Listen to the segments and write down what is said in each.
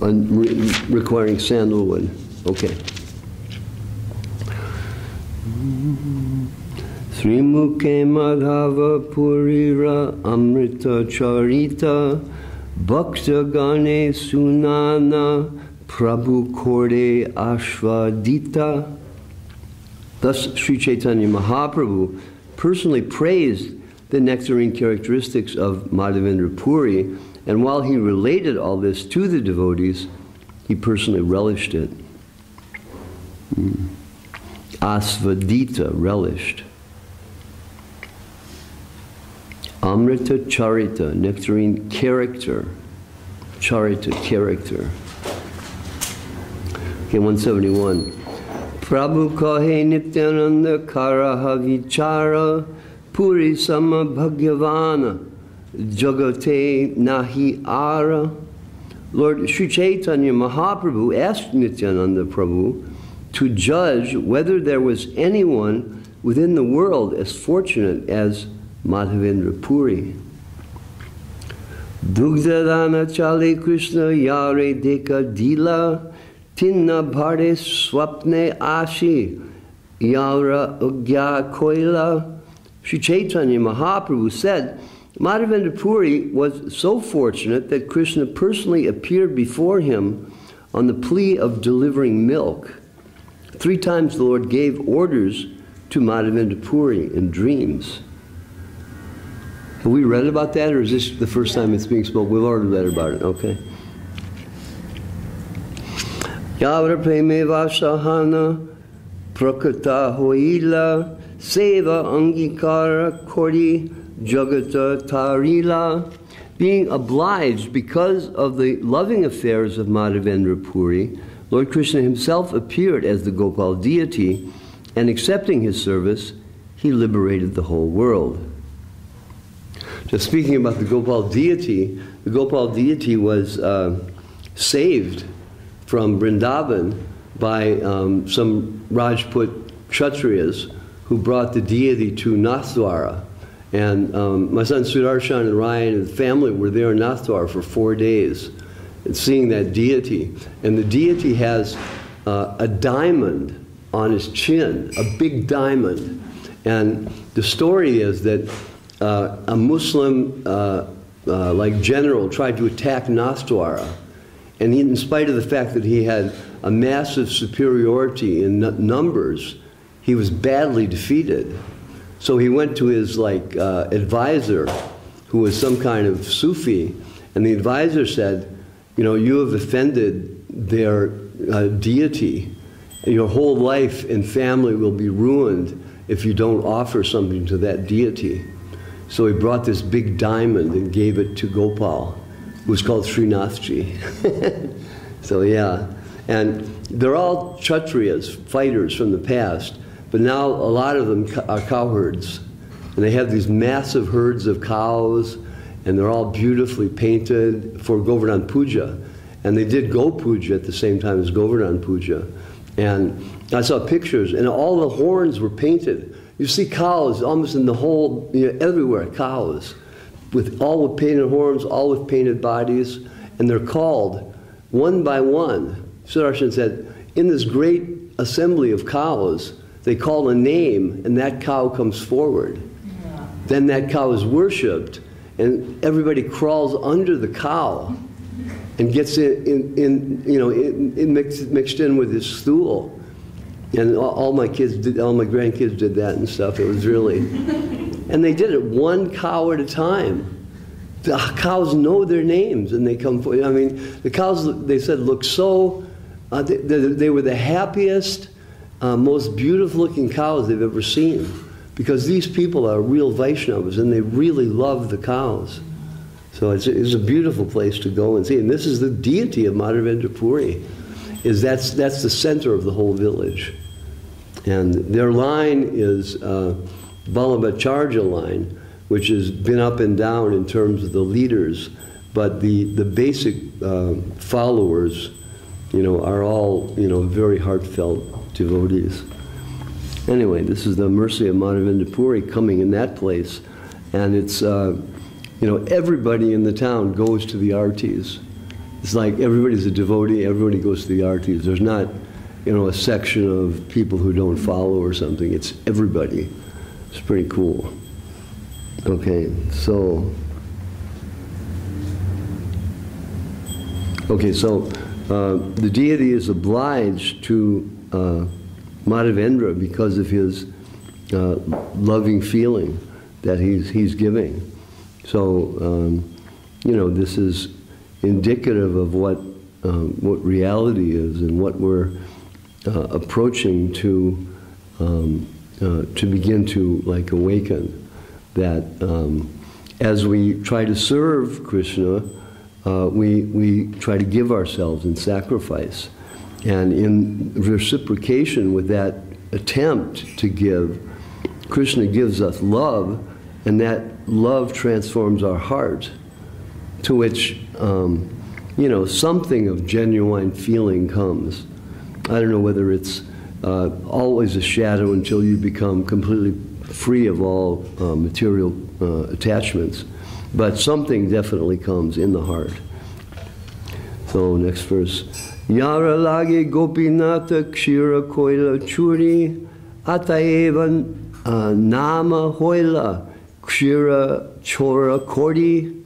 requiring sandalwood. Okay. Srimukhe Madhava Purira Amrita Charita Bhakta Gane Sunana Prabhu Korde Ashvadita. Thus, Sri Chaitanya Mahaprabhu personally praised the nectarine characteristics of Madhavendra Puri, and while he related all this to the devotees, he personally relished it. Asvadita, relished. Amrita Charita, nectarine character. Charita, character. Okay, 171. Prabhu kahe nityananda karaha vichara puri sama bhagyavana jagate nahi ara. Lord Sri Chaitanya Mahaprabhu asked Nityananda Prabhu to judge whether there was anyone within the world as fortunate as Madhavendra Puri. Dugdadana chale Krishna yare deka dila tinna bhare swapne ashi yara ugya koila. Sri Chaitanya Mahaprabhu said, Madhavendra Puri was so fortunate that Krishna personally appeared before him on the plea of delivering milk. 3 times the Lord gave orders to Madhavendra Puri in dreams. Have we read about that, or is this the first time it's being spoken? We've already read about it, okay. Yavra preme vasahana prakrita hoila seva angikara kori jagata tarila. Being obliged because of the loving affairs of Madhavendra Puri, Lord Krishna himself appeared as the Gopal deity, and accepting his service, he liberated the whole world. Just speaking about the Gopal deity was saved from Vrindavan by some Rajput Kshatriyas who brought the deity to Nathdwara. And my son Sudarshan and Ryan and the family were there in Nathdwara for 4 days, and seeing that deity. And the deity has a diamond on his chin, a big diamond. And the story is that a Muslim general tried to attack Nathdwara, and in spite of the fact that he had a massive superiority in numbers, he was badly defeated. So he went to his advisor, who was some kind of Sufi, and the advisor said, you know, you have offended their deity. Your whole life and family will be ruined if you don't offer something to that deity. So he brought this big diamond and gave it to Gopal, who was called Srinathji. So yeah, and they're all Kshatriyas, fighters from the past, but now a lot of them are cowherds. And they have these massive herds of cows, and they're all beautifully painted for Govardhan Puja. And they did Go Puja at the same time as Govardhan Puja. And I saw pictures, and all the horns were painted. You see cows almost in the whole, everywhere, cows, all with painted horns, all with painted bodies, and they're called one by one. Sudarshan said, in this great assembly of cows, they call a name, and that cow comes forward. Yeah. Then that cow is worshipped, and everybody crawls under the cow and gets mixed in with his stool. And all my grandkids did that and stuff. It was really, and they did it one cow at a time. The cows know their names, and they come forward. I mean, the cows, they said, look so, they were the happiest, most beautiful-looking cows they've ever seen, because these people are real Vaishnavas, and they really love the cows. So it's a beautiful place to go and see. And this is the deity of Madhavendra Puri. That's the center of the whole village. And their line is Vallabhacharya line, which has been up and down in terms of the leaders, but the basic followers, are all, very heartfelt devotees. Anyway, this is the mercy of Madhavendra Puri coming in that place, and it's, everybody in the town goes to the artis. It's like everybody's a devotee, everybody goes to the artis. There's not, you know, a section of people who don't follow or something. It's everybody. It's pretty cool. Okay, so the deity is obliged to Madhavendra because of his loving feeling that he's giving. So, you know, this is indicative of what reality is and what we're approaching to begin to like awaken. That as we try to serve Krishna, we try to give ourselves in sacrifice. And in reciprocation with that attempt to give, Krishna gives us love, and that love transforms our heart, to which, you know, something of genuine feeling comes. I don't know whether it's always a shadow until you become completely free of all material attachments, but something definitely comes in the heart. So next verse. Yara lage gopinata kshira koila churi ataeva nama hoila kshira chora kordi.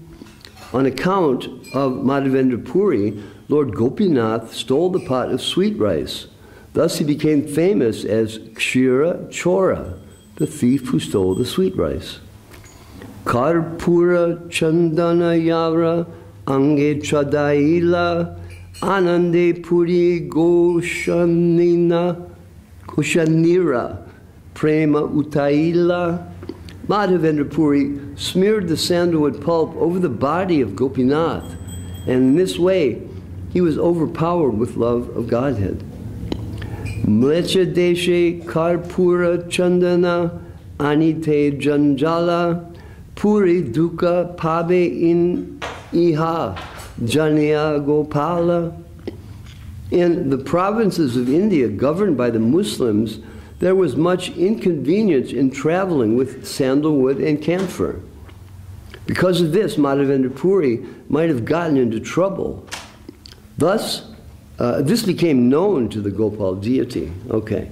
On account of Madhavendra Puri, Lord Gopinath stole the pot of sweet rice. Thus he became famous as Kshira Chora, the thief who stole the sweet rice. Karpura Chandana Yara Ange Chadaila Anande Puri Goshanira Prema Utaila. Madhavendra Puri smeared the sandalwood pulp over the body of Gopinath, and in this way he was overpowered with love of Godhead. Mlecha deshe karpura chandana anite janjala puri dukkha pabe in iha janya gopala. In the provinces of India governed by the Muslims, there was much inconvenience in traveling with sandalwood and camphor. Because of this, Madhavendra Puri might have gotten into trouble. Thus, this became known to the Gopal deity. Okay,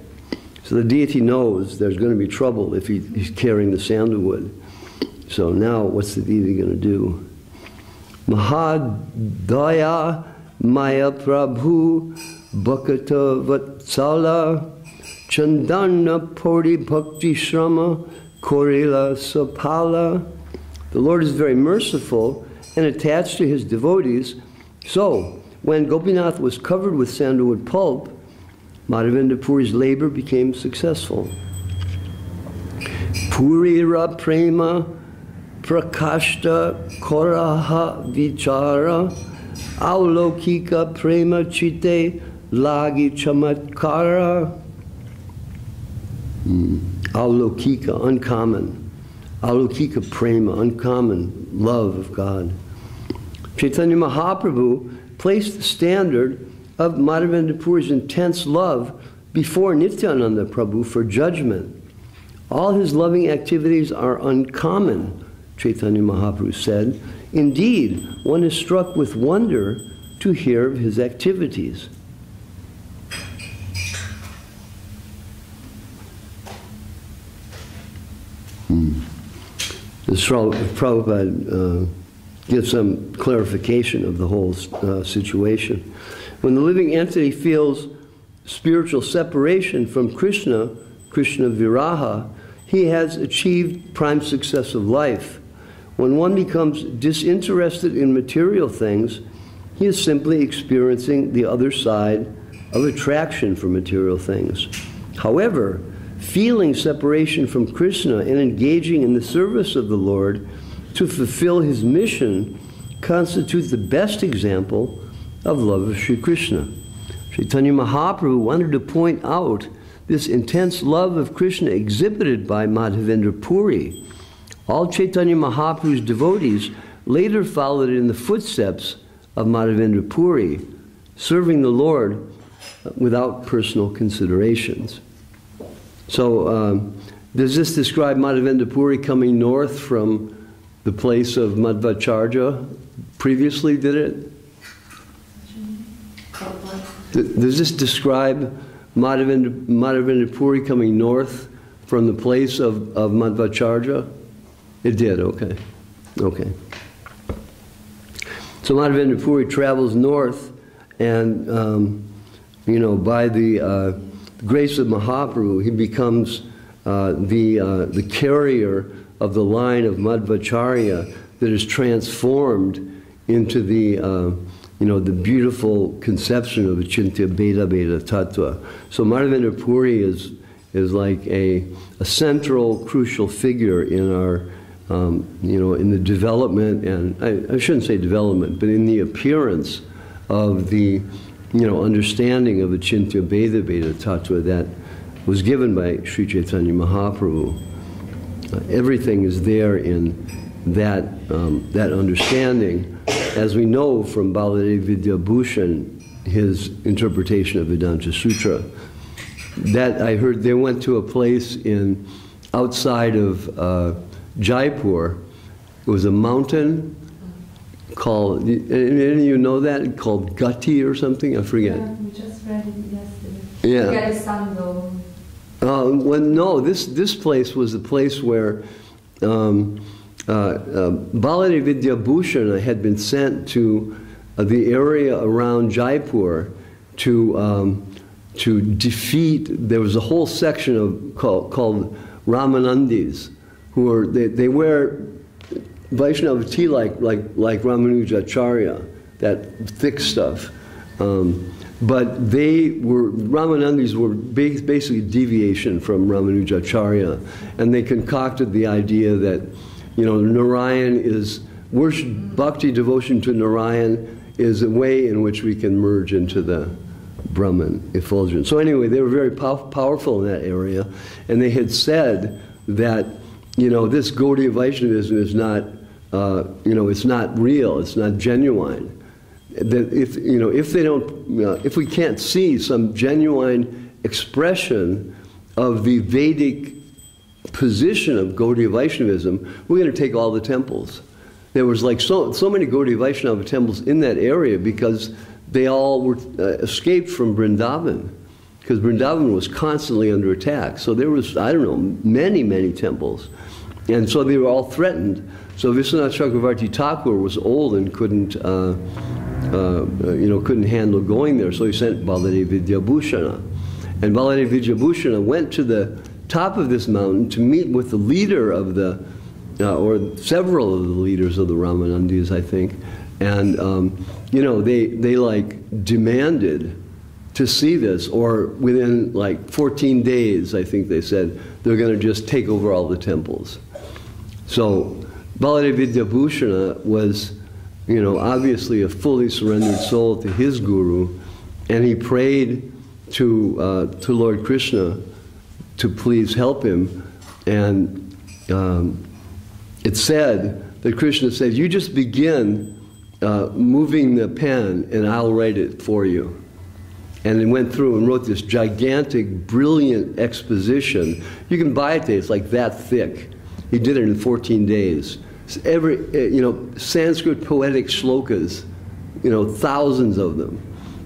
so the deity knows there's going to be trouble if he's carrying the sandalwood. So now, what's the deity going to do? Mahadaya Maya Prabhu Bhakata Vatsala Chandana Pori Bhakti Shrama Korila Sapala. The Lord is very merciful and attached to his devotees. So, when Gopinath was covered with sandalwood pulp, Madhavendra Puri's labor became successful. Purira Prema Prakashta Koraha Vichara Aulokika Prema Chite Lagi Chamatkara. Aulokika, uncommon. Aulokika Prema, uncommon love of God. Chaitanya Mahaprabhu placed the standard of Madhavendra Puri's intense love before Nityananda Prabhu for judgment. All his loving activities are uncommon, Chaitanya Mahaprabhu said. Indeed, one is struck with wonder to hear of his activities. Prabhupada gives some clarification of the whole situation. When the living entity feels spiritual separation from Krishna, Krishna Viraha, he has achieved prime success of life. When one becomes disinterested in material things, he is simply experiencing the other side of attraction for material things. However, feeling separation from Krishna and engaging in the service of the Lord to fulfill his mission constitutes the best example of love of Sri Krishna. Chaitanya Mahaprabhu wanted to point out this intense love of Krishna exhibited by Madhavendra Puri. All Chaitanya Mahaprabhu's devotees later followed in the footsteps of Madhavendra Puri, serving the Lord without personal considerations. So, does this describe Madhavendra Puri coming north from the place of Madhvacharya previously, did it? Does this describe Madhavendra Puri coming north from the place of Madhvacharya? It did, okay. Okay. So Madhavendra Puri travels north, and you know, by the grace of Mahaprabhu, he becomes the carrier of the line of Madhvacharya that is transformed into the you know, the beautiful conception of Achintya Bheda Bheda Tattva. So Madhavendra Puri is like a central, crucial figure in our, you know, in the development, and I shouldn't say development, but in the appearance of the, you know, understanding of Achintya Bheda Bheda Tattva that was given by Sri Chaitanya Mahaprabhu. Everything is there in that, that understanding, as we know from Baladev Vidyabhushan, his interpretation of Vedanta Sutra. That I heard, they went to a place in outside of Jaipur. It was a mountain called, any of you know that? Called Gati or something? I forget. Yeah, we just read it yesterday. Yeah. Well, no, this place was a place where Baladev Vidyabhushan had been sent to the area around Jaipur to defeat. There was a whole section of called Ramanandis, who are they wear Vaishnava tea like Ramanujacharya, that thick stuff. But Ramanandis were basically deviation from Ramanujacharya, and they concocted the idea that, you know, Narayan is worship, bhakti devotion to Narayan is a way in which we can merge into the Brahman effulgence. So anyway, they were very powerful in that area, and they had said that, you know, this Gaudiya Vaishnavism is not, you know, it's not real, it's not genuine. That if, you know, if they don't, if we can't see some genuine expression of the Vedic position of Gaudiya Vaishnavism, we're going to take all the temples. There was like so many Gaudiya Vaishnava temples in that area because they all were escaped from Vrindavan, because Vrindavan was constantly under attack. So there was, I don't know, many temples, and so they were all threatened. So Vishwanath Chakravarti Thakur was old and couldn't, you know, couldn't handle going there. So he sent Baladev Vidyabhushana, and Baladev Vidyabhushana went to the top of this mountain to meet with the leader of the, or several of the leaders of the Ramanandis, I think, and you know, they like demanded to see this, or within like 14 days, I think they said, they're going to just take over all the temples. So Baladev Vidyabhushana was, you know, obviously a fully surrendered soul to his guru, and he prayed to Lord Krishna to please help him, and it's said that Krishna said, you just begin moving the pen and I'll write it for you. And he went through and wrote this gigantic, brilliant exposition. You can buy it today, it's like that thick. He did it in 14 days. Every, you know, Sanskrit poetic shlokas, you know, thousands of them.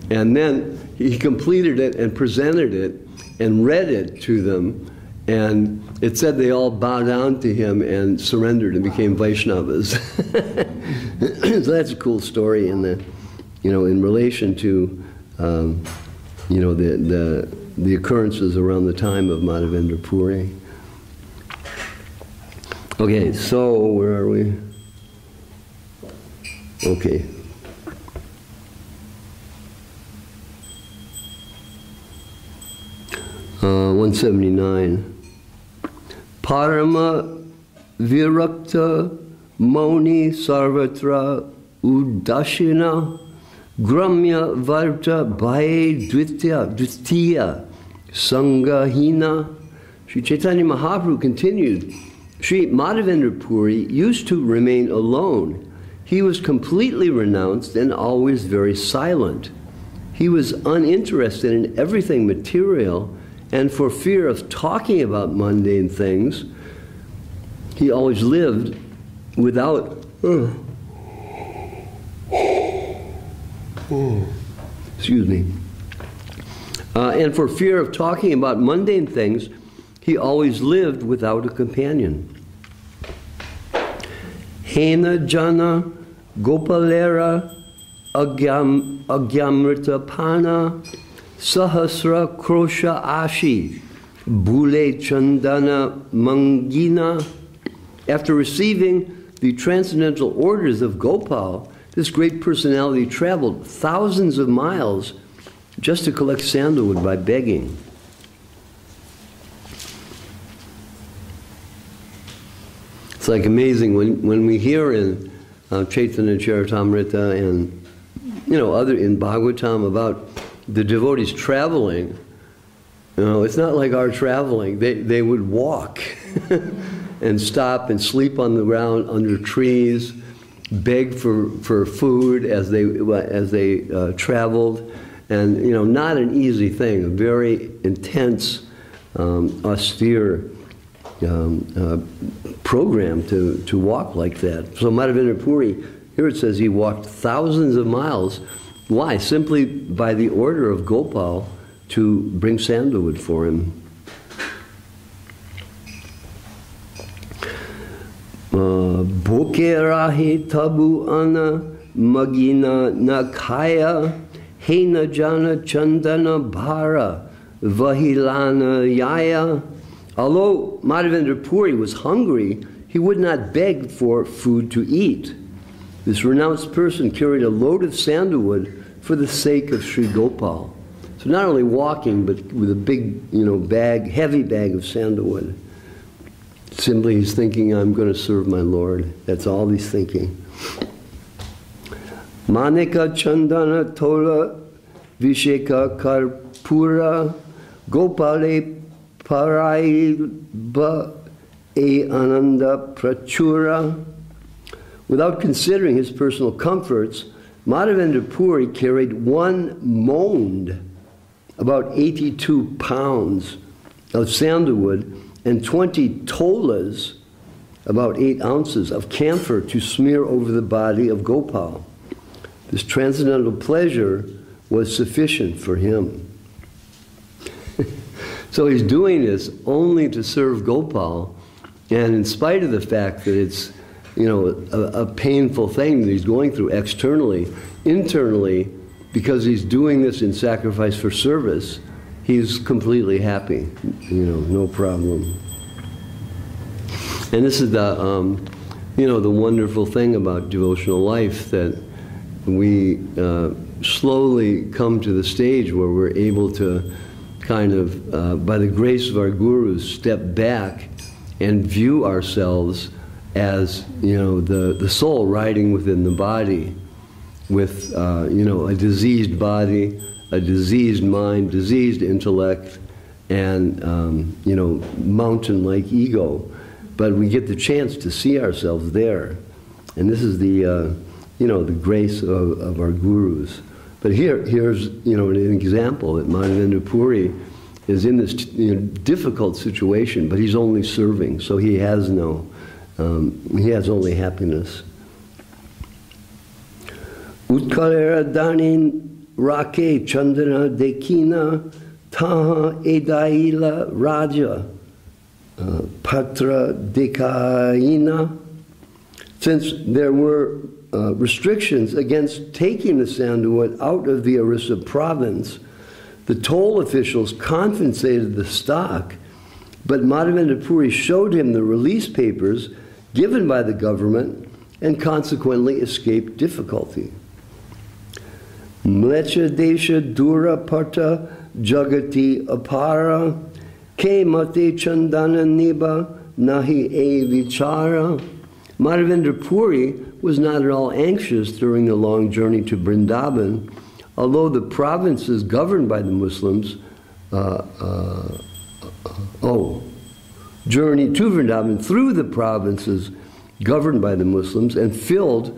And then he completed it and presented it and read it to them, and it said they all bowed down to him and surrendered and became Vaishnavas. So that's a cool story in the, you know, in relation to, you know, the occurrences around the time of Madhavendra Puri. Okay, so where are we? Okay. Uh, 179. Parama virakta moni sarvatra udashina gramya varta bhaye dvitiya sangahina. Sri Chaitanya Mahaprabhu continued, Sri Madhavendra Puri used to remain alone. He was completely renounced and always very silent. He was uninterested in everything material, and for fear of talking about mundane things, he always lived Excuse me. And for fear of talking about mundane things, he always lived without a companion. Hena jana gopalera agyamrita pana sahasra krosha ashi bule chandana mangina. After receiving the transcendental orders of Gopal, this great personality traveled thousands of miles just to collect sandalwood by begging. It's like amazing when we hear in Chaitanya Charitamrita and other in Bhagavatam about the devotees traveling. It's not like our traveling. They would walk and stop and sleep on the ground under trees, beg for food as they traveled, and not an easy thing. A very intense, austere program to walk like that. So Madhavendra Puri, here it says he walked thousands of miles. Why? Simply by the order of Gopal to bring sandalwood for him. Bokerahi tabu ana magina nakaya hena jana chandana bhara vahilana yaya. Although Madhavendra Puri was hungry, he would not beg for food to eat. This renounced person carried a load of sandalwood for the sake of Sri Gopal. So not only walking, but with a big, heavy bag of sandalwood. Simply he's thinking, I'm going to serve my Lord. That's all he's thinking. Manika chandana tola visheka karpura gopale paraiba e ananda prachura. Without considering his personal comforts, Madhavendra Puri carried one mond, about 82 pounds of sandalwood, and 20 tolas, about 8 ounces, of camphor to smear over the body of Gopal. This transcendental pleasure was sufficient for him. So he's doing this only to serve Gopal, and in spite of the fact that it's a painful thing that he's going through externally, internally, because he's doing this in sacrifice for service, he's completely happy, no problem. And this is the wonderful thing about devotional life, that we slowly come to the stage where we're able to kind of, by the grace of our gurus, step back and view ourselves as, the soul riding within the body, with, a diseased body, a diseased mind, diseased intellect, and, mountain-like ego. But we get the chance to see ourselves there. And this is the, the grace of our gurus. But here's, an example that Madhavendra Puri is in this difficult situation, but he's only serving, so he has he has only happiness. Utkalera danin rake chandana dekina taha edaila raja patra dekaina. Since there were restrictions against taking the sandalwood out of the Orissa province, the toll officials confiscated the stock, but Madhavendra Puri showed him the release papers given by the government and consequently escaped difficulty. Mlecha desha dura parta jagati apara ke mate chandana niba nahi e vichara. Madhavendra Puri was not at all anxious during the long journey to Vrindavan, although the provinces governed by the Muslims, journey to Vrindavan through the provinces governed by the Muslims and filled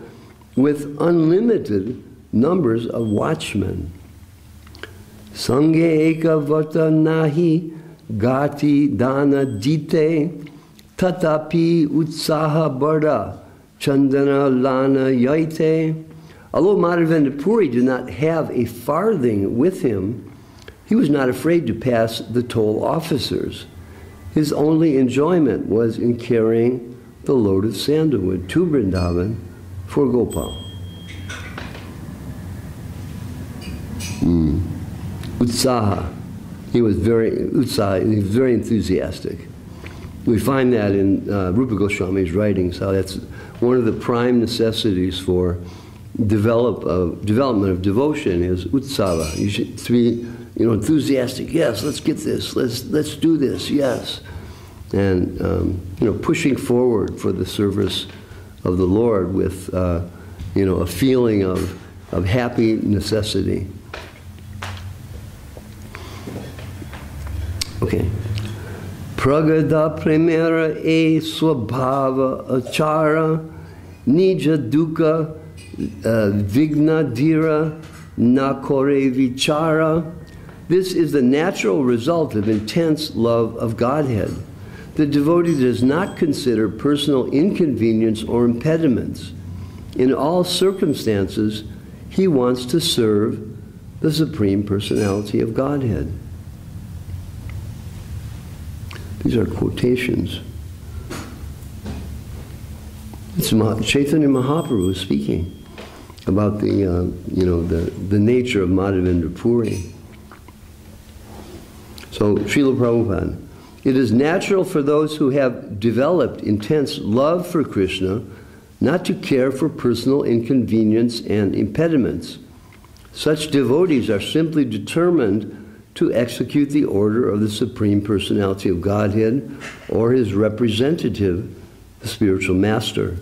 with unlimited numbers of watchmen. Sange eka vata nahi gati dana jite tatapi utsaha barda chandana lana yaite Although Madhavendra Puri did not have a farthing with him, he was not afraid to pass the toll officers. His only enjoyment was in carrying the load of sandalwood to Vrindavan for Gopal. Utsaha. He was very enthusiastic. We find that in Rupa Goswami's writings, how that's one of the prime necessities for development of devotion is utsava. You should be, enthusiastic. Yes, let's get this. Let's do this. Yes, and pushing forward for the service of the Lord with a feeling of happy necessity. Okay. Pragada premera e swabhava achara nija dukkha vigna dhira nakore vichara. This is the natural result of intense love of Godhead. The devotee does not consider personal inconvenience or impediments. In all circumstances, he wants to serve the Supreme Personality of Godhead. These are quotations. It's Chaitanya Mahaprabhu speaking about the nature of Madhavendra Puri. So, Srila Prabhupada, it is natural for those who have developed intense love for Krishna not to care for personal inconvenience and impediments. Such devotees are simply determined to execute the order of the Supreme Personality of Godhead or his representative, the spiritual master.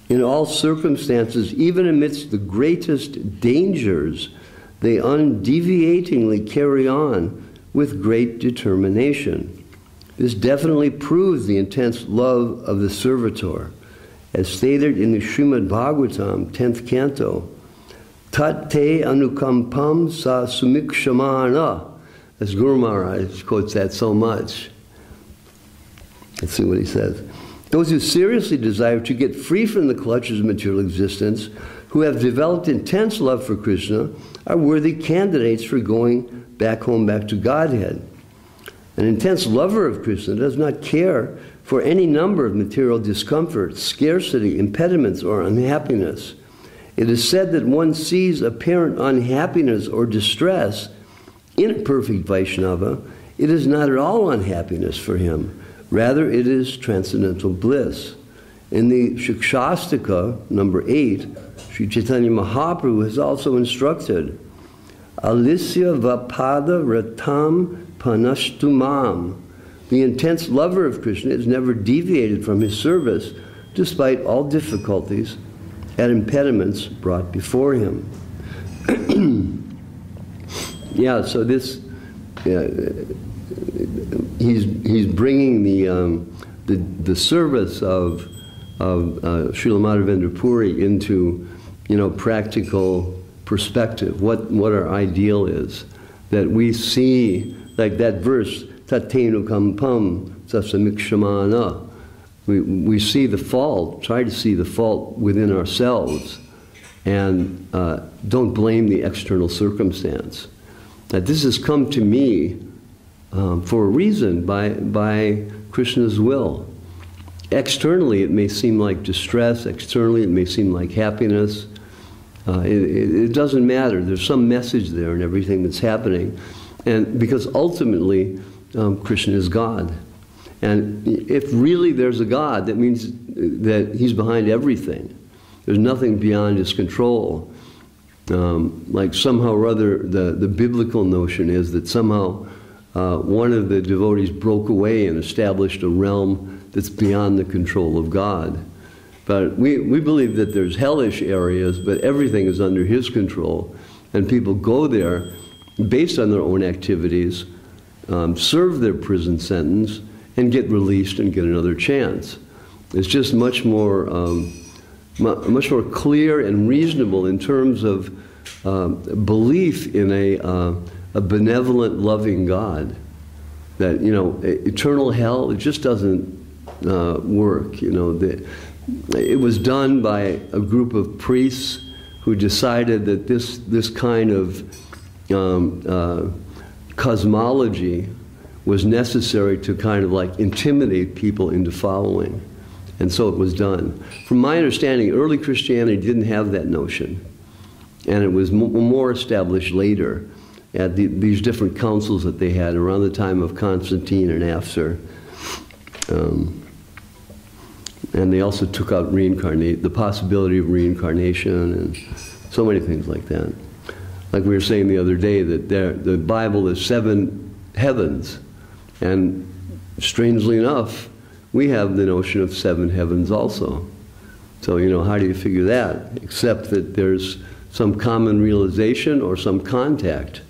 In all circumstances, even amidst the greatest dangers, they undeviatingly carry on with great determination. This definitely proves the intense love of the servitor. As stated in the Srimad Bhagavatam, 10th canto, Tat te anukampam sa sumikshamana. As Guru Maharaj quotes that so much. Let's see what he says. Those who seriously desire to get free from the clutches of material existence, who have developed intense love for Krishna, are worthy candidates for going back home, back to Godhead. An intense lover of Krishna does not care for any number of material discomforts, scarcity, impediments, or unhappiness. It is said that one sees apparent unhappiness or distress in a perfect Vaishnava. It is not at all unhappiness for him. Rather, it is transcendental bliss. In the Shikshastika, number 8, Sri Chaitanya Mahaprabhu has also instructed, Alisya vapada ratam panashtumam. The intense lover of Krishna is never deviated from his service, despite all difficulties and impediments brought before him. Yeah, so this, he's bringing the service of Srila Madhavendra Puri into, practical perspective. What our ideal is, that we see, like that verse, Tatenu kampam sasamikshamana. We see the fault, try to see the fault within ourselves, and don't blame the external circumstance. That this has come to me for a reason, by Krishna's will. Externally, it may seem like distress. Externally, it may seem like happiness. It doesn't matter. There's some message there in everything that's happening. And because ultimately, Krishna is God. And if really there's a God, that means that he's behind everything. There's nothing beyond his control. Like somehow or other, the biblical notion is that somehow one of the devotees broke away and established a realm that's beyond the control of God. But we believe that there's hellish areas, but everything is under his control. And people go there based on their own activities, serve their prison sentence, and get released and get another chance. It's just much more clear and reasonable in terms of belief in a benevolent, loving God. That, eternal hell, it just doesn't work. It was done by a group of priests who decided that this kind of cosmology was necessary to kind of like intimidate people into following. And so it was done. From my understanding, early Christianity didn't have that notion. And it was more established later at these different councils that they had around the time of Constantine and after. And they also took out the possibility of reincarnation and so many things like that. Like we were saying the other day, that the Bible is 7 heavens. And strangely enough, we have the notion of 7 heavens also. So, you know, how do you figure that? Except that there's some common realization or some contact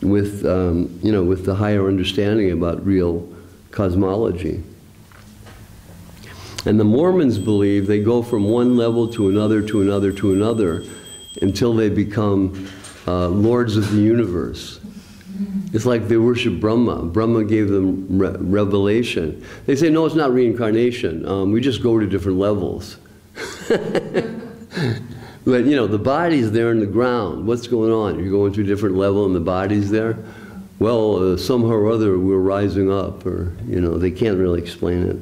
with, you know, with the higher understanding about real cosmology. And the Mormons believe they go from one level to another, to another, to another, until they become lords of the universe. It's like they worship Brahma. Brahma gave them revelation. They say, no, it's not reincarnation. We just go to different levels. But, you know, the body's there in the ground. What's going on? You're going to a different level and the body's there? Well, somehow or other we're rising up, or, you know, they can't really explain it.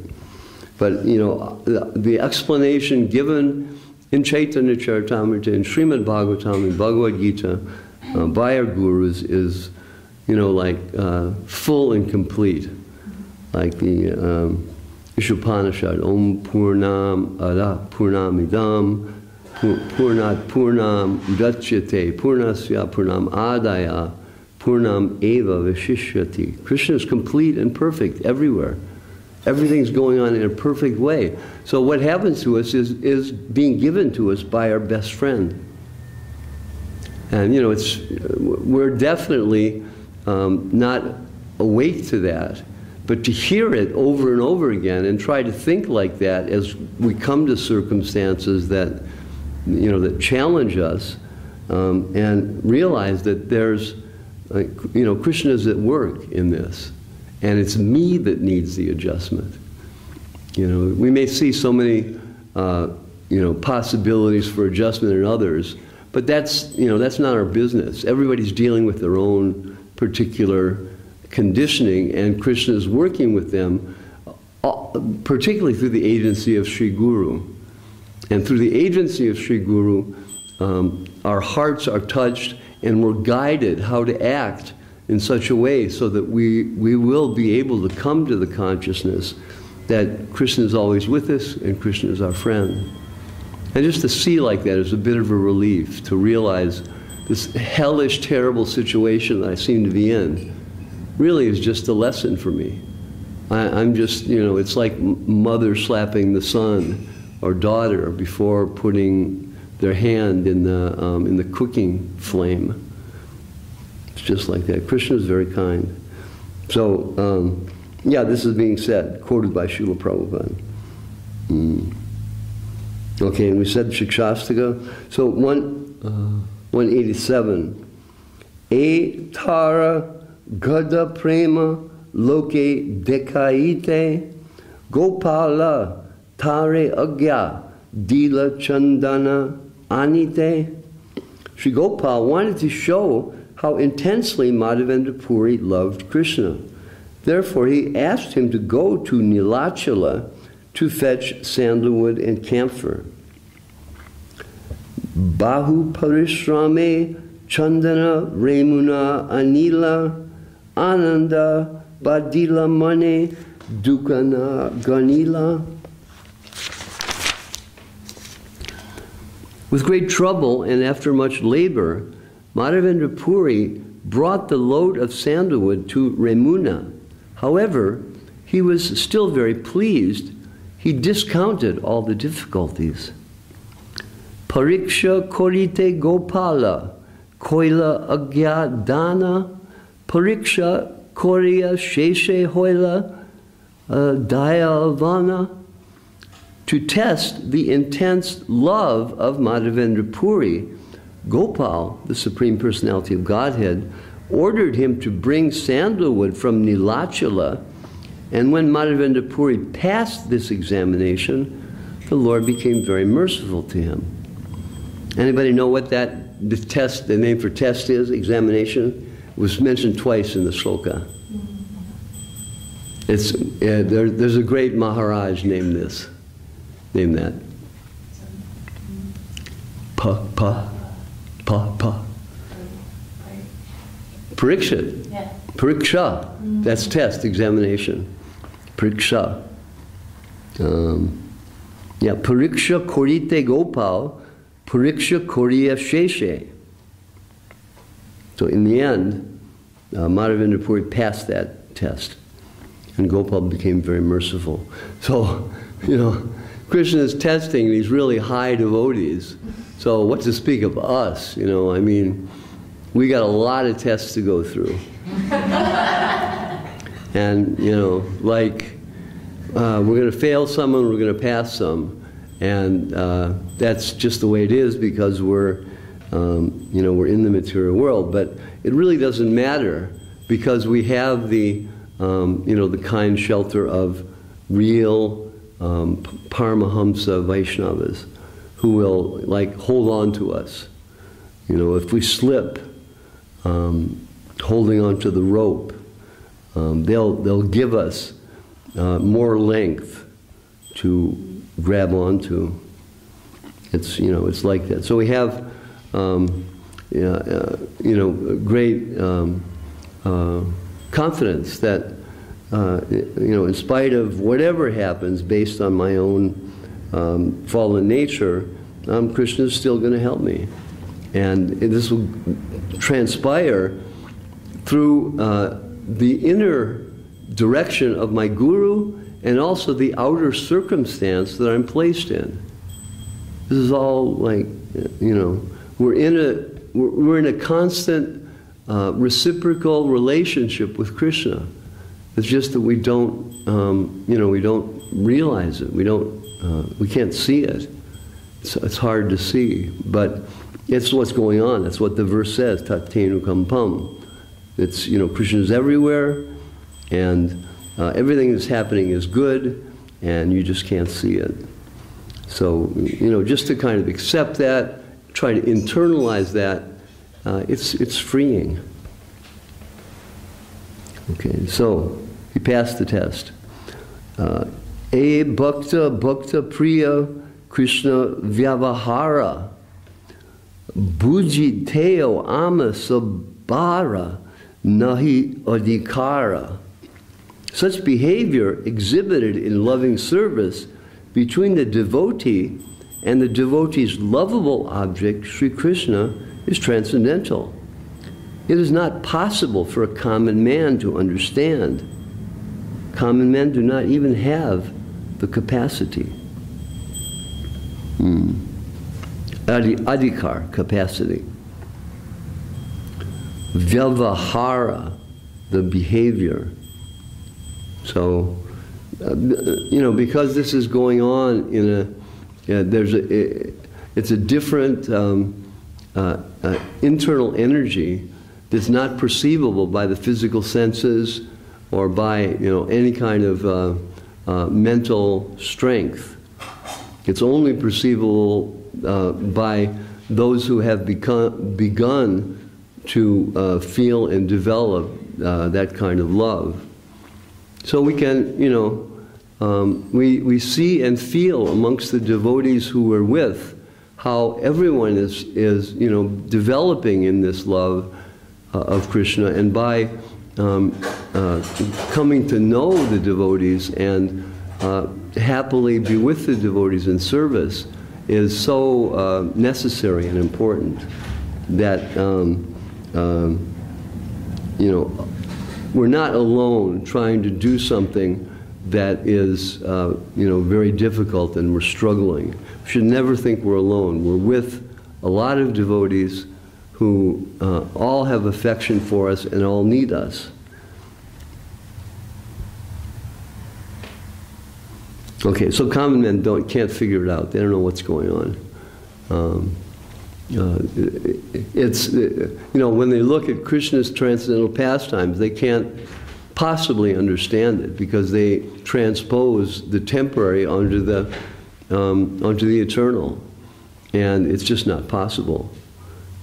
But, you know, the explanation given in Chaitanya Charitamrita, in Srimad Bhagavatam, in Bhagavad Gita, by our gurus is, you know, like full and complete. Like the Ishopanishad, Om Purnam Ada Purnamidam Purnat Purnam Udachyate Purnasya Purnam Adaya Purnam Eva Vishishyati. Krishna is complete and perfect everywhere. Everything's going on in a perfect way. So what happens to us is being given to us by our best friend. And, you know, we're definitely not awake to that. But to hear it over and over again and try to think like that as we come to circumstances that, you know, that challenge us, and realize that there's, you know, Krishna is at work in this. And it's me that needs the adjustment. You know, we may see so many, you know, possibilities for adjustment in others, but that's, you know, that's not our business. Everybody's dealing with their own particular conditioning, and Krishna is working with them, particularly through the agency of Sri Guru. And through the agency of Sri Guru, our hearts are touched and we're guided how to act in such a way so that we will be able to come to the consciousness that Krishna is always with us and Krishna is our friend. And just to see like that is a bit of a relief, to realize this hellish, terrible situation that I seem to be in really is just a lesson for me. I'm just, you know, it's like mother slapping the son or daughter before putting their hand in the cooking flame. It's just like that. Krishna is very kind. So, yeah, this is being said, quoted by Srila Prabhupada. Okay, and we said Shikshashtaka. So 187. E tara gada prema loke dekaite gopala tare agya dila chandana anite. Sri Gopal wanted to show how intensely Madhavendra Puri loved Krishna. Therefore, he asked him to go to Nilachala to fetch sandalwood and camphor. Bahu parishrame chandana remuna anila ananda badila mane dukana ganila. With great trouble and after much labor, Madhavendra Puri brought the load of sandalwood to Remuna. However, he was still very pleased. He discounted all the difficulties. Pariksha korite gopala, koila agya dana, pariksha koria sheshe hoila dayavana. To test the intense love of Madhavendra Puri, Gopal, the Supreme Personality of Godhead, ordered him to bring sandalwood from Nilachala, and when Madhavendra Puri passed this examination, the Lord became very merciful to him. Anybody know what the name for test is? Examination? It was mentioned twice in the sloka. There's a great Maharaj named that. Pa. Parikshit. Yeah. Pariksha. That's test, examination. Pariksha. Pariksha korite gopal, pariksha koriya sheshe. So in the end, Madhavendra Puri passed that test. And Gopal became very merciful. So, Krishna is testing these really high devotees. So what to speak of us, I mean, we got a lot of tests to go through. And, we're going to fail some and we're going to pass some. And that's just the way it is because we're in the material world. But it really doesn't matter because we have the kind shelter of real Paramahamsa Vaishnavas who will hold on to us. If we slip, holding on to the rope, they'll give us more length to grab onto. It's like that. So we have great confidence that in spite of whatever happens based on my own fallen nature, Krishna is still going to help me. And this will transpire through the inner direction of my guru and also the outer circumstance that I'm placed in. This is all we're in a constant reciprocal relationship with Krishna. It's just that we don't realize it. We can't see it. It's hard to see, but it's what's going on. That's what the verse says. Tattenu kampam. It's Krishna's everywhere, and everything that's happening is good, and you just can't see it. So just to kind of accept that, try to internalize that, it's freeing. Okay, so he passed the test. E bhakta priya Krishna vyavahara bhujiteo amasabhara nahi adhikara. Such behavior exhibited in loving service between the devotee and the devotee's lovable object, Sri Krishna, is transcendental. It is not possible for a common man to understand. Common men do not even have the capacity. Adhikar, capacity. Vyavahara, the behavior. So, because this is going on in it's a different internal energy that's not perceivable by the physical senses or by any kind of mental strength. It's only perceivable by those who have begun to feel and develop that kind of love. So we can, we see and feel amongst the devotees who we're with how everyone is developing in this love of Krishna, and by coming to know the devotees and happily be with the devotees in service is so necessary and important that we're not alone trying to do something that is very difficult and we're struggling. We should never think we're alone. We're with a lot of devotees who all have affection for us and all need us. Okay, so common men can't figure it out. They don't know what's going on. It's when they look at Krishna's transcendental pastimes, they can't possibly understand it because they transpose the temporary onto the eternal. And it's just not possible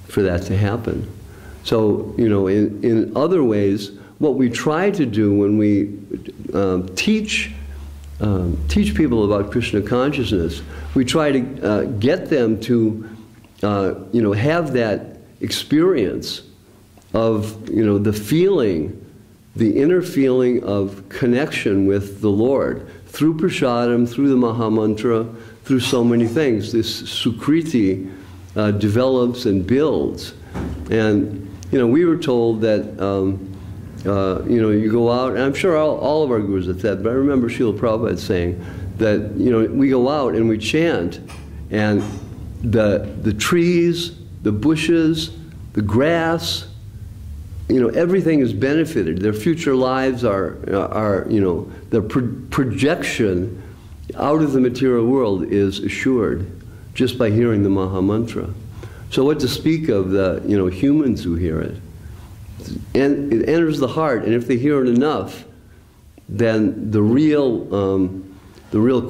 for that to happen. So, you know, in other ways, what we try to do when we teach people about Krishna consciousness, we try to get them to, you know, have that experience of, you know, the feeling, the inner feeling of connection with the Lord through prasadam, through the Mahamantra, through so many things. This sukriti develops and builds. And, you know, we were told that, you know, you go out, and I'm sure all of our gurus have said, but I remember Srila Prabhupada saying that, you know, we go out and we chant, and the trees, the bushes, the grass, you know, everything is benefited. Their future lives are you know, their projection out of the material world is assured just by hearing the Mahamantra. So what to speak of the, you know, humans who hear it? And it enters the heart, and if they hear it enough, then the real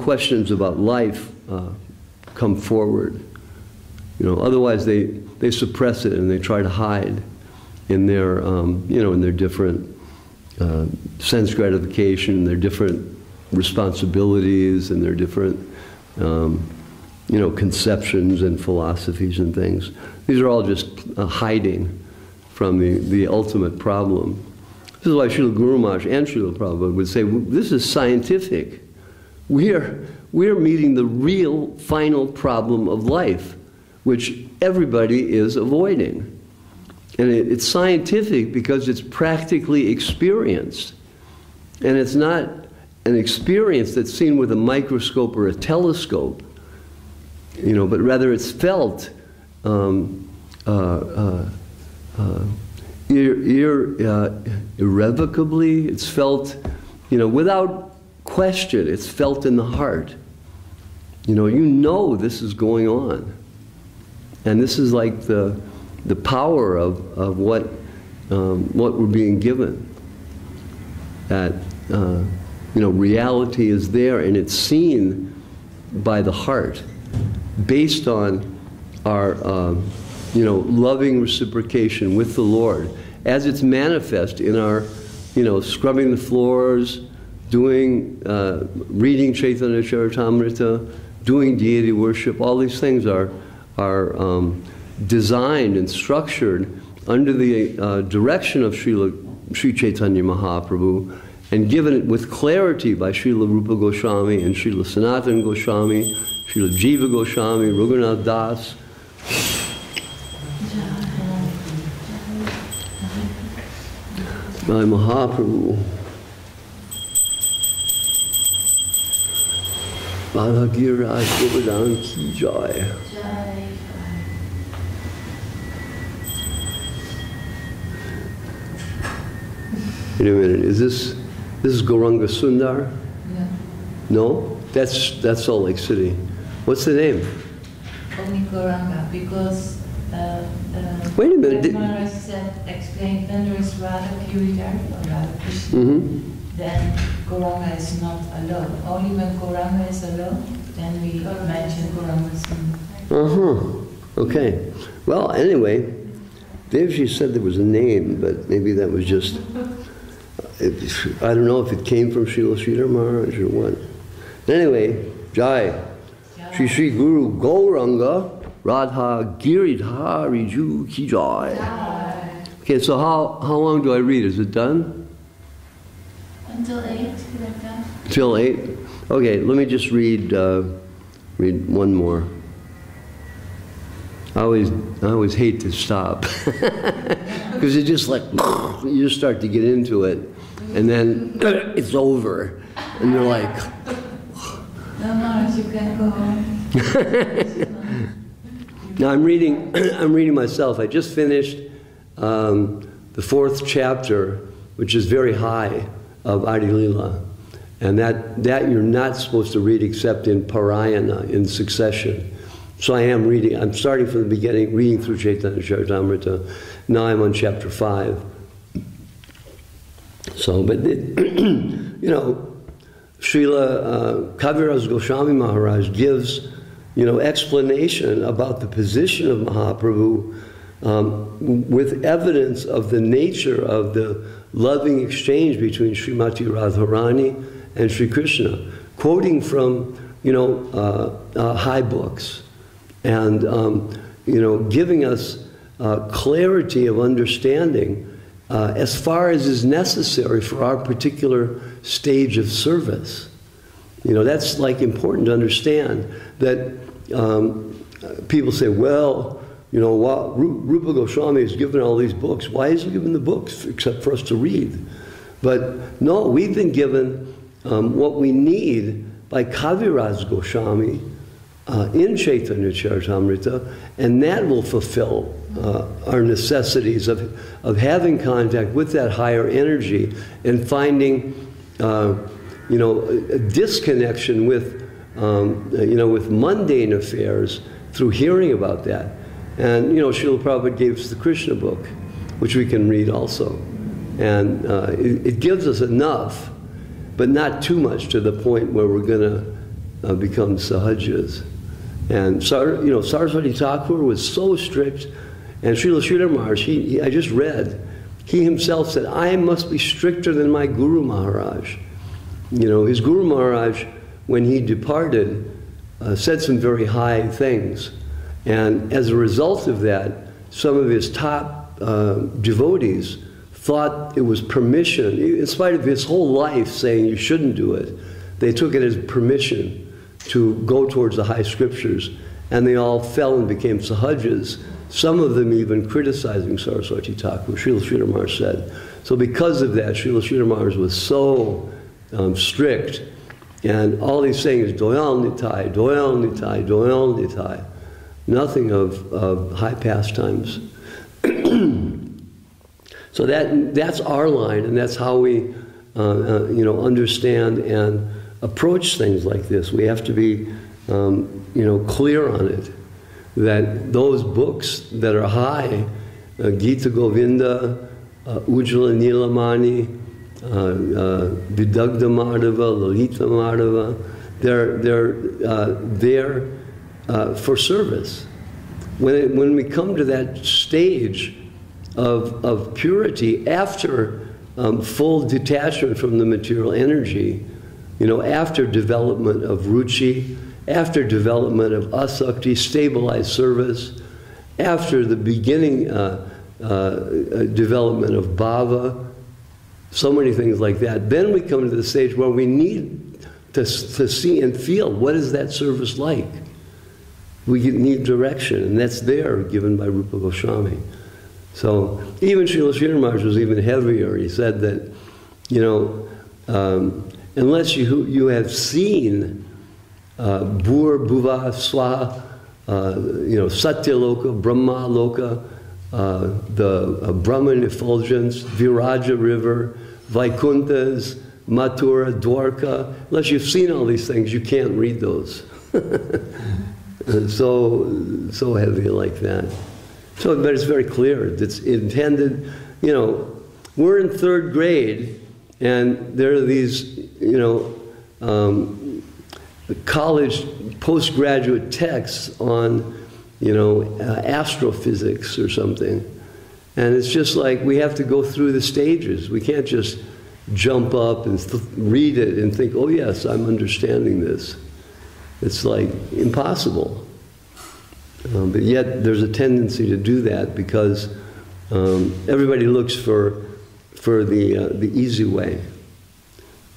questions about life come forward. You know, otherwise they suppress it and they try to hide in their, you know, in their different sense gratification, their different responsibilities, and their different, you know, conceptions and philosophies and things. These are all just hiding from the ultimate problem. This is why Srila Guru Maharaj and Srila Prabhupada would say, this is scientific. We're meeting the real final problem of life, which everybody is avoiding. And it's scientific because it's practically experienced. And it's not an experience that's seen with a microscope or a telescope, you know, but rather it's felt irrevocably. It's felt, you know, without question. It's felt in the heart. You know this is going on. And this is like the power of what we're being given. That, you know, reality is there, and it's seen by the heart, based on our, you know, loving reciprocation with the Lord, as it's manifest in our, you know, scrubbing the floors, doing, reading Chaitanya Charitamrita, doing deity worship. All these things are designed and structured under the direction of Sri Chaitanya Mahaprabhu, and given with clarity by Srila Rupa Goswami and Srila Sanatana Goswami, Srila Jiva Goswami, Raghunath Das. By Mahaprabhu. Bhagavad Govardhan Ki Jai. Wait a minute, is this Gauranga Sundar? Yeah. No? That's Salt Lake City. What's the name? Only Gauranga, because wait a minute. Maharaj explained when there is Radha Giridhar or Radha Krishna, then Gauranga is not alone. Only when Gauranga is alone, then we mention Gauranga Sundar. Okay. Well, anyway, Devji said there was a name, but maybe that was just, I don't know if it came from Srila Sridhar Maharaj or what. Anyway, Jai. Shri Shri Guru Gauranga Radha Giridhar Riju Ki Jai. Okay, so how long do I read? Is it done? Until 8, like that. Till 8? Okay, let me just read one more. I always hate to stop because it's just like you just start to get into it, and then it's over, and you're like, no, Maharaj, you can go home. Now I'm reading myself. I just finished the 4th chapter, which is very high, of Adi Lila, and that you're not supposed to read except in Parayana, in succession. So I am reading. I'm starting from the beginning, reading through Chaitanya Charitamrita. Now I'm on chapter 5. So, but you know, Srila Kaviraj Goswami Maharaj gives explanation about the position of Mahaprabhu with evidence of the nature of the loving exchange between Srimati Radharani and Sri Krishna, quoting from high books, and giving us clarity of understanding as far as is necessary for our particular stage of service. That's like important to understand that people say, well, Rupa Goswami has given all these books. Why is he given the books except for us to read? But no, we've been given what we need by Kaviraj Goswami in Chaitanya Charitamrita, and that will fulfill our necessities of having contact with that higher energy and finding a disconnection with with mundane affairs through hearing about that. And Srila Prabhupada gave us the Krishna book, which we can read also, and it gives us enough, but not too much to the point where we're going to become sahajas. And Saraswati Thakur was so strict, and Srila Sridhar Maharaj, I just read, he himself said, I must be stricter than my Guru Maharaj. His Guru Maharaj, when he departed, said some very high things. And as a result of that, some of his top devotees thought it was permission, in spite of his whole life saying you shouldn't do it. They took it as permission to go towards the high scriptures, and they all fell and became sahajas, some of them even criticizing Saraswati Thakur, Srila Sridhar Maharaj said. So because of that, Srila Sridhar Maharaj was so strict, and all he's saying is Doyal Nitai, Doyal Nitai, Doyal Nitai. Nothing of high pastimes. So that's our line, and that's how we understand and approach things like this. We have to be clear on it, that those books that are high, Gita Govinda, Ujjvala Nilamani, Vidagdha Madhava, Lalita Madhava, they're for service. When we come to that stage of purity after full detachment from the material energy, after development of ruchi, after development of asakti, stabilized service, after the beginning development of bhava, so many things like that, then we come to the stage where we need to see and feel, what is that service like? We need direction, and that's there, given by Rupa Goswami. So even Srila Sridhar Maharaj was even heavier. He said that, unless you have seen Bhur, Bhuva, Swa, Satya Loka, Brahma Loka, the Brahman effulgence, Viraja River, Vaikunthas, Mathura, Dwarka, unless you've seen all these things, you can't read those. So heavy like that. So, but it's very clear. It's intended, we're in third grade, and there are these, college postgraduate texts on, astrophysics or something. And it's just like we have to go through the stages. We can't just jump up and read it and think, oh yes, I'm understanding this. It's like impossible. But yet there's a tendency to do that because everybody looks for the easy way.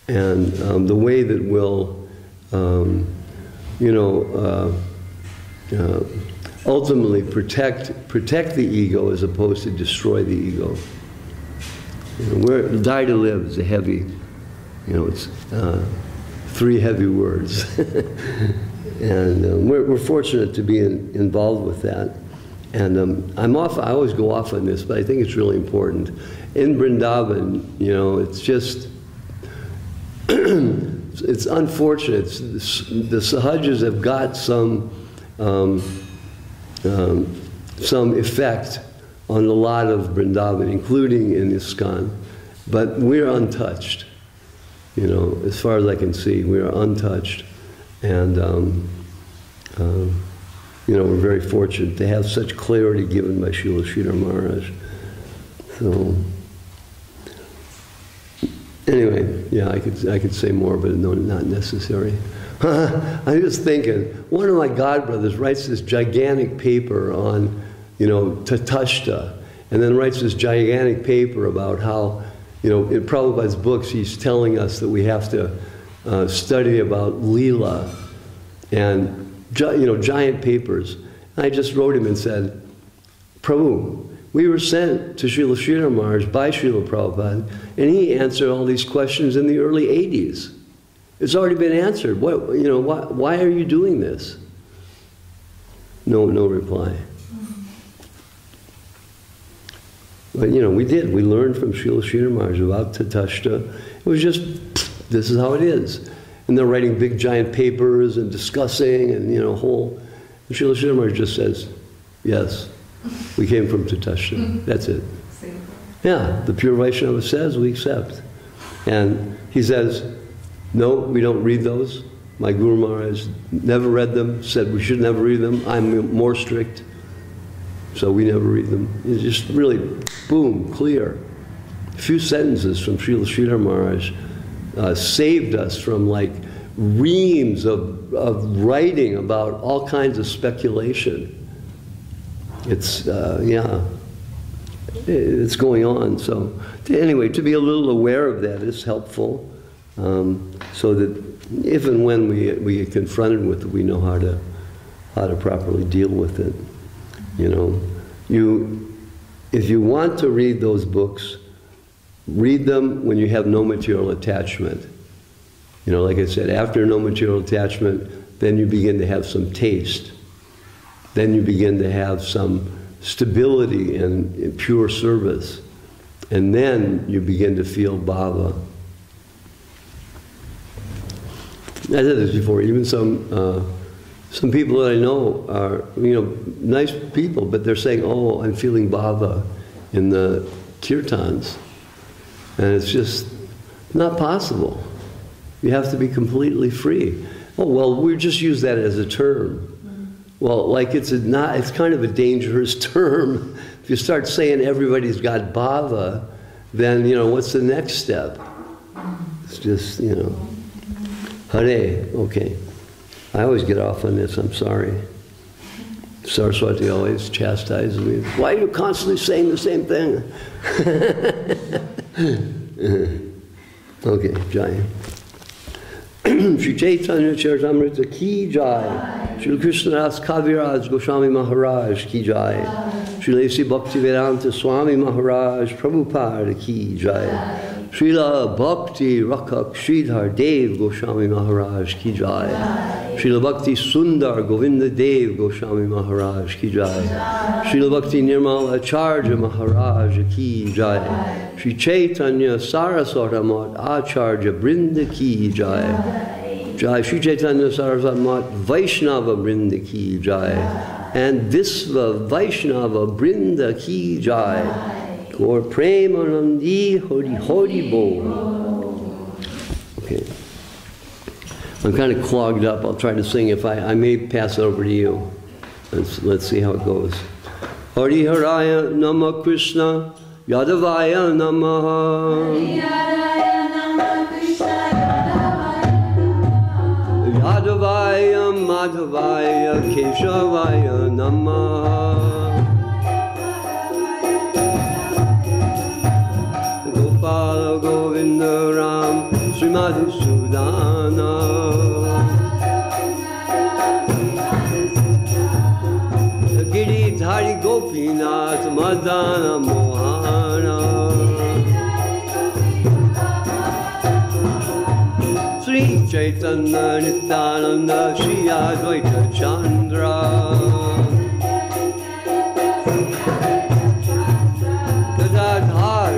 And the way that will, ultimately protect the ego as opposed to destroy the ego. Die to live is a heavy, it's 3 heavy words. And we're fortunate to be involved with that. And I always go off on this, but I think it's really important. In Vrindavan, it's just, it's unfortunate. The sahajas have got some effect on a lot of Vrindavan, including in ISKCON, but we're untouched. As far as I can see, we are untouched. And You know, we're very fortunate to have such clarity given by Srila Sridhar Maharaj. So, anyway, yeah, I could say more, but no, not necessary. I'm just thinking, one of my godbrothers writes this gigantic paper on, you know, Tatashta, and then writes this gigantic paper about how, you know, in Prabhupada's books, he's telling us that we have to study about Leela, and, you know, giant papers. And I just wrote him and said, Prabhu, we were sent to Srila Sridhar Maharaj by Srila Prabhupada, and he answered all these questions in the early 80s. It's already been answered. What, you know, why are you doing this? No reply. But, you know, we did. We learned from Srila Sridhar Maharaj about Tatashta. It was just, this is how it is. And they're writing big giant papers and discussing and, you know, whole. And Srila Sridhar Maharaj just says, yes, we came from Tatashta. That's it. Yeah, the pure Vaishnava says, we accept. And he says, no, we don't read those. My Guru Maharaj never read them, said we should never read them. I'm more strict, so we never read them. It's just really, boom, clear. A few sentences from Srila Sridhar Maharaj saved us from like reams of writing about all kinds of speculation. It's, yeah, it's going on. So anyway, to be a little aware of that is helpful. So that if and when we get confronted with it, we know how to properly deal with it. You know, if you want to read those books, read them when you have no material attachment. You know, like I said, after no material attachment, then you begin to have some taste. Then you begin to have some stability in pure service. And then you begin to feel bhava. I said this before, even some people that I know are, you know, nice people, but they're saying, oh, I'm feeling bhava in the kirtans. And it's just not possible. You have to be completely free. Oh, well, we just use that as a term. Well, like it's kind of a dangerous term. If you start saying everybody's got bhava, then, you know, what's the next step? It's just, you know. Hare, okay. I always get off on this, I'm sorry. Saraswati always chastises me. Why are you constantly saying the same thing? Okay, Jai. Shri Chaitanya Charitamrita ki Jai. Shri Krishna Das Kaviraj Goswami Maharaj ki Jai. Shri Lesi Bhaktivedanta Swami Maharaj Prabhupada ki Jai. Srila Bhakti Rakak Sridhar Dev Goswami Maharaj ki Jai. Srila Bhakti Sundar Govinda Dev Goswami Maharaj ki Jai. Srila Bhakti Nirmal Acharya Maharaj ki Jai. Shri Chaitanya Saraswata Mat Acharya Brinda ki Jai. Jai Shri Chaitanya Saraswata Mat Vaishnava Brinda ki Jai. And Visva Vaishnava Brinda ki Jai. Or Premanandi Hori Hori Bol. Okay. I'm kind of clogged up. I'll try to sing. If I may pass it over to you. Let's see how it goes. Hari Haraya Nama Krishna Yadavaya Namaha. Yadavaya Madhavaya Keshavaya Namaha. Govinda Ram Srimad Sudana Giri Dhari Gopinath Madana Mohana Sri Chaitanya Nityananda Shri Advaita Chandra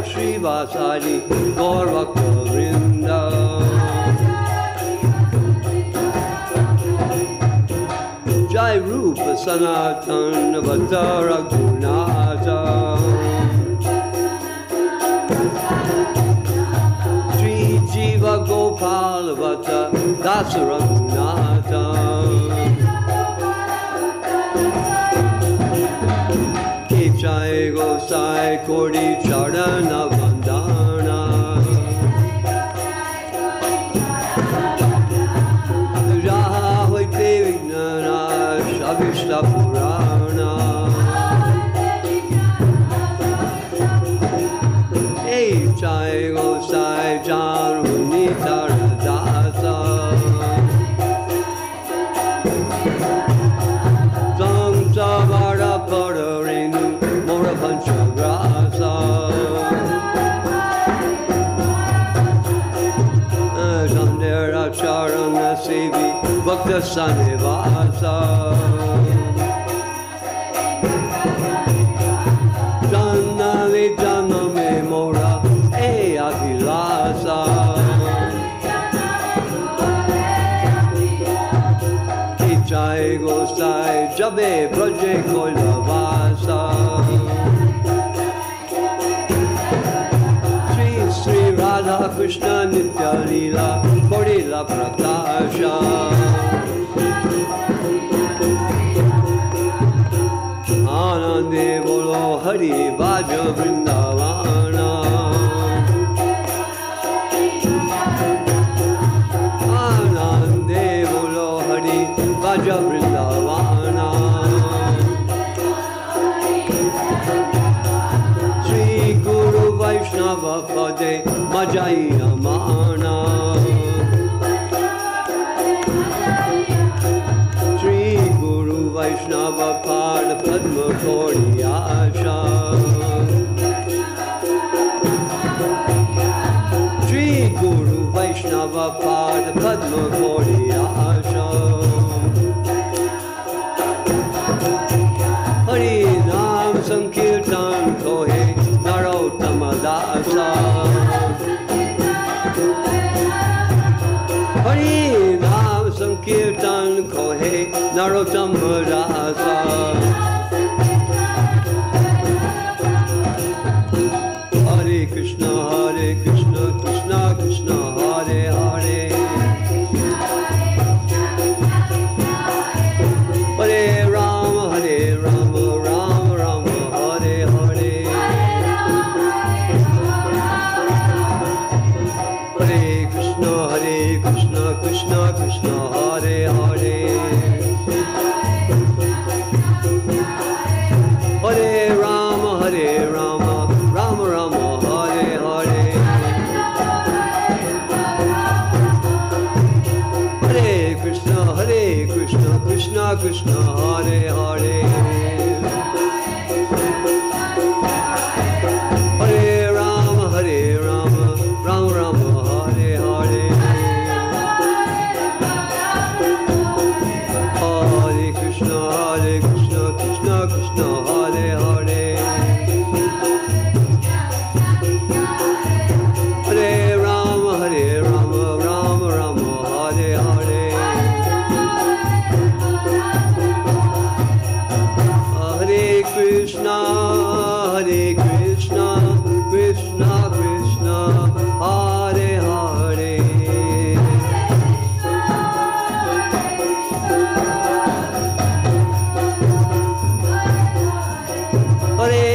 Shri Vasari Gaurvakta Vrinda Jai Rupa Sanatana Vatara Gunata Shri Jiva Gopala Vata Dasara Gunata Gosai Kodi Charana Vandana Raha Hoite Vignana Shavishta Purana Hey Chai Gosai Jaruni Taradasa Samsavara Padarenu Mora Panchagrasa Samdera Charana Sevi Bhakta Sanivasa Jannavi Janname Mora E Adilasa Jai Gosai Jabe Braje Koilavasa Sri Radha Krishna Nitya Leela Korila Prakasha Anande Bolo Hari Bhaja Vrindavana Anande Bolo Hari Bhaja Vrindavana Sri Guru Vaishnava Pade Majai Amana Sri Guru Vaishnava Pad Padma Kodiyasha Sri Guru Vaishnava Pad Padma Kodiyasha Hari Nam Sankirtan Kohe Narottama Dasa Hari Nam Sankirtan Kohe Narottama Dasa Hare Krishna Krishna Krishna Hare Hare Hare Rama Rama Rama Hare Hare Hare Krishna Krishna Krishna Hare Hare Hare Rama Rama Rama Hare Hare Hare Krishna Krishna Krishna Hare Hare Hare Rama Rama Rama Hare Hare Hare Krishna Krishna Krishna Hare Hare Hare Rama Rama Rama Hare Hare Hare Krishna Krishna Krishna Hare Hare Hare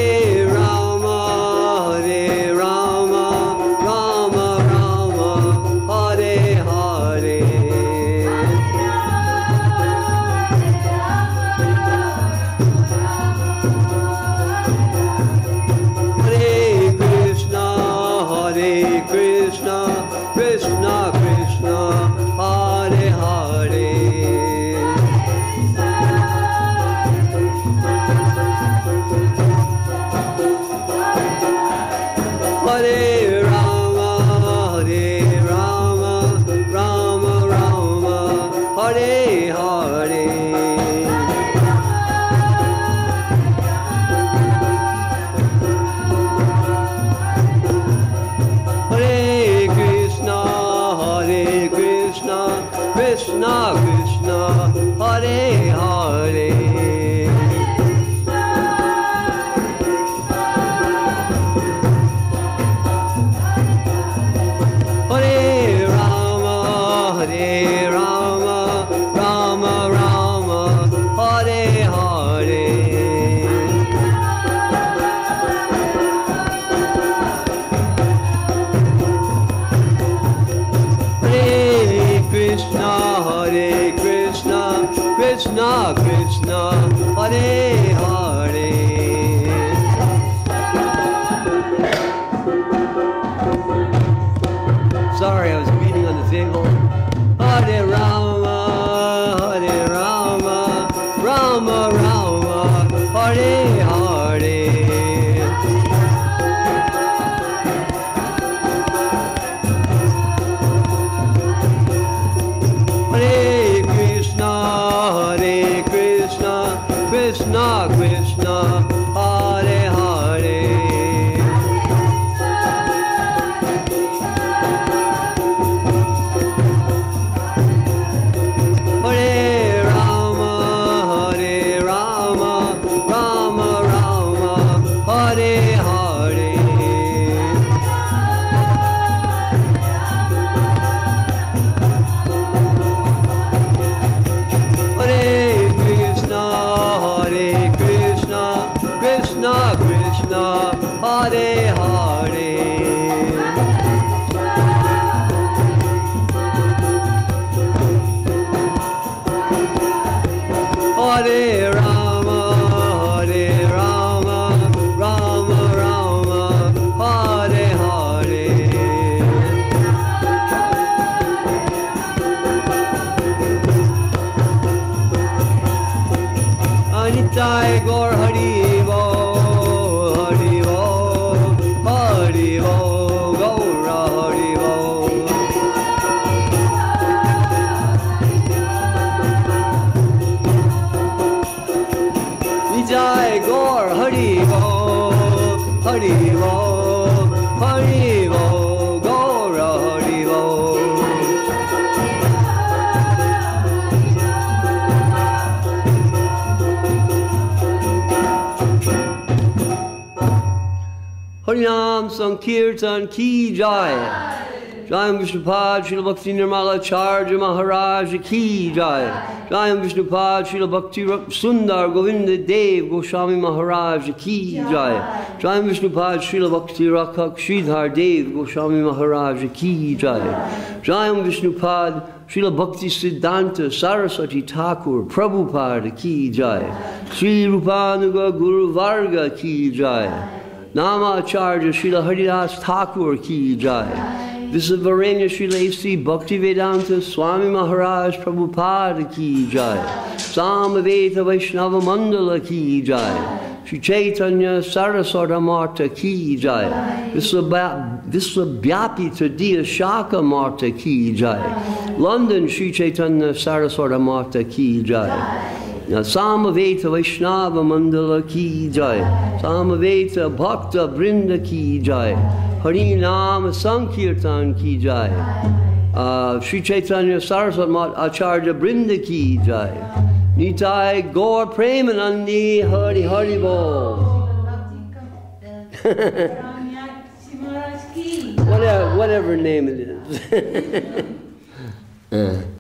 Rama Rama Rama Hare Hare Hare Krishna Krishna Krishna Hare Hare Hare Rama Rama Rama Hare Hare Hare Krishna Krishna Krishna Hare Hare Hare Rama Rama Rama Hare Hare Sorry, I was beating on the table. Hare Rama, Rama Rama, Hare Hare. Hare Krishna, Krishna Krishna, Hare Hare. Hare Rama, Rama Rama, Hare Hare. Hare Krishna, Krishna Krishna, Hare Hare. Hare Rama, Rama Rama, Hare Hare. Anitai Gaur Hari Bo, Hari Bo, Hari Bo, Gaura Hari Bo. Jai Gaur Hari Bo, Hari Bo, Hari Bo, Gaura Hari Bo. Harinam Sankirtan Ki Jai. Jai Vishnupad Srila Bhakti Nirmala Charja Maharaj Ki Jai. Jai Vishnupad Srila Bhakti Sundar Govinda Dev Goswami Maharaj Ki Jai. Jai Vishnupad Srila Bhakti Rakhak Sridhar Dev Goswami Maharaj Ki Jai. Jai Vishnupad Srila Bhakti Siddhanta Saraswati Thakur Prabhupada Ki Jai. Sri Rupanuga Guru Varga Ki Jai. Nama Acharya Srila Haridas Thakur Ki Jai. Visavarenya Srila A.C. Bhaktivedanta Swami Maharaj Prabhupada Ki Jai. Samaveta Vaishnava Mandala Ki Jai. Shri Chaitanya Saraswata Marta Ki Jai. Visvabhyapi Tadiya Shaka Marta Ki Jai. London Shri Chaitanya Saraswata Marta Ki Jai. Samaveta Vaishnava Mandala Ki Jai. Samaveta Bhakta Brinda Ki Jai. Harinam Sankirtan Ki Jai. Shri Chaitanya Saraswat Mat Acharya Brinda Ki Jai. Nitai Gaur Premanandi Hari Hari Bol. Whatever name it is.